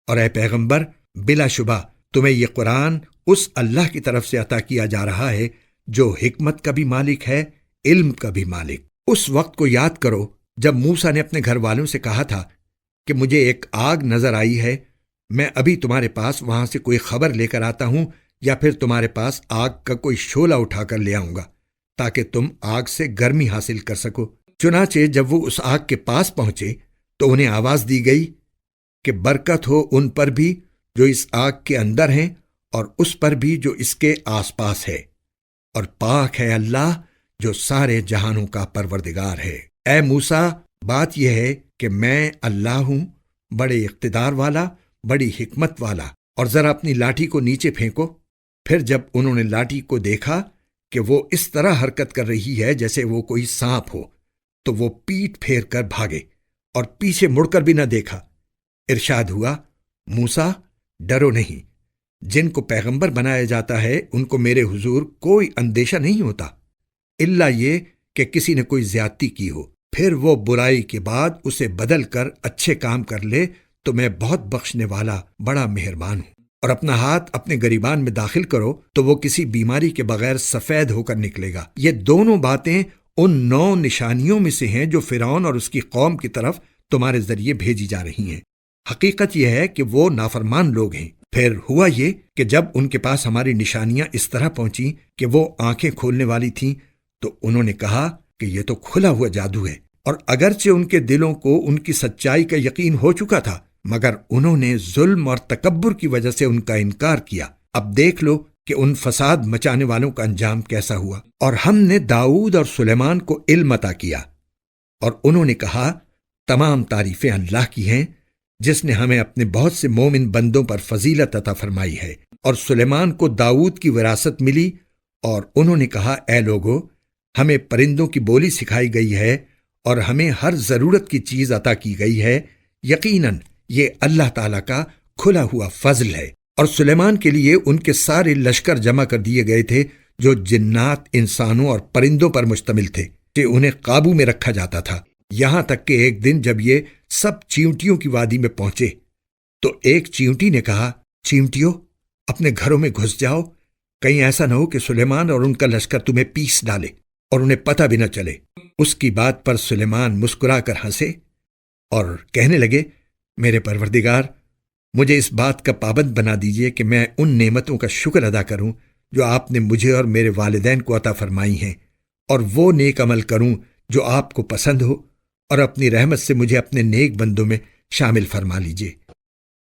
اور اے پیغمبر، بلا شبہ تمہیں یہ قرآن اس اللہ کی طرف سے عطا کیا جا رہا ہے جو حکمت کا بھی مالک ہے، علم کا بھی مالک۔ اس وقت کو یاد کرو جب موسیٰ نے اپنے گھر والوں سے کہا تھا کہ مجھے ایک آگ نظر آئی ہے، میں ابھی تمہارے پاس وہاں سے کوئی خبر لے کر آتا ہوں، یا پھر تمہارے پاس آگ کا کوئی شعلہ اٹھا کر لے آؤں گا تاکہ تم آگ سے گرمی حاصل کر سکو۔ چنانچہ جب وہ اس آگ کے پاس پہنچے تو انہیں آواز دی گئی کہ برکت ہو ان پر بھی جو اس آگ کے اندر ہیں اور اس پر بھی جو اس کے آس پاس ہے، اور پاک ہے اللہ جو سارے جہانوں کا پروردگار ہے۔ اے موسیٰ، بات یہ ہے کہ میں اللہ ہوں، بڑے اقتدار والا، بڑی حکمت والا، اور ذرا اپنی لاٹھی کو نیچے پھینکو۔ پھر جب انہوں نے لاٹھی کو دیکھا کہ وہ اس طرح حرکت کر رہی ہے جیسے وہ کوئی سانپ ہو، تو وہ پیٹ پھیر کر بھاگے اور پیچھے مڑ کر بھی نہ دیکھا۔ ارشاد ہوا، موسیٰ ڈرو نہیں، جن کو پیغمبر بنایا جاتا ہے ان کو میرے حضور کوئی اندیشہ نہیں ہوتا، الا یہ کہ کسی نے کوئی زیادتی کی ہو، پھر وہ برائی کے بعد اسے بدل کر اچھے کام کر لے تو میں بہت بخشنے والا بڑا مہربان ہوں۔ اور اپنا ہاتھ اپنے گریبان میں داخل کرو تو وہ کسی بیماری کے بغیر سفید ہو کر نکلے گا۔ یہ دونوں باتیں ان 9 نشانیوں میں سے ہیں جو فرعون اور اس کی قوم کی طرف تمہارے ذریعے بھیجی جا رہی ہیں۔ حقیقت یہ ہے کہ وہ نافرمان لوگ ہیں۔ پھر ہوا یہ کہ جب ان کے پاس ہماری نشانیاں اس طرح پہنچیں کہ وہ آنکھیں کھولنے والی تھیں تو انہوں نے کہا کہ یہ تو کھلا ہوا جادو ہے، اور اگرچہ ان کے دلوں کو ان کی سچائی کا یقین ہو چکا تھا مگر انہوں نے ظلم اور تکبر کی وجہ سے ان کا انکار کیا۔ اب دیکھ لو کہ ان فساد مچانے والوں کا انجام کیسا ہوا۔ اور ہم نے داؤد اور سلیمان کو علم عطا کیا، اور انہوں نے کہا تمام تعریفیں اللہ کی ہیں جس نے ہمیں اپنے بہت سے مومن بندوں پر فضیلت عطا فرمائی ہے۔ اور سلیمان کو داؤد کی وراثت ملی، اور انہوں نے کہا اے لوگو، ہمیں پرندوں کی بولی سکھائی گئی ہے اور ہمیں ہر ضرورت کی چیز عطا کی گئی ہے، یقیناً یہ اللہ تعالیٰ کا کھلا ہوا فضل ہے۔ اور سلیمان کے لیے ان کے سارے لشکر جمع کر دیے گئے تھے جو جنات، انسانوں اور پرندوں پر مشتمل تھے، کہ انہیں قابو میں رکھا جاتا تھا، یہاں تک کہ ایک دن جب یہ سب چیونٹیوں کی وادی میں پہنچے تو ایک چیونٹی نے کہا، چیونٹیوں اپنے گھروں میں گھس جاؤ، کہیں ایسا نہ ہو کہ سلیمان اور ان کا لشکر تمہیں پیس ڈالے اور انہیں پتہ بھی نہ چلے۔ اس کی بات پر سلیمان مسکرا کر ہنسے اور کہنے لگے، میرے پروردگار، مجھے اس بات کا پابند بنا دیجئے کہ میں ان نعمتوں کا شکر ادا کروں جو آپ نے مجھے اور میرے والدین کو عطا فرمائی ہیں، اور وہ نیک عمل کروں جو آپ کو پسند ہو، اور اپنی رحمت سے مجھے اپنے نیک بندوں میں شامل فرما لیجئے۔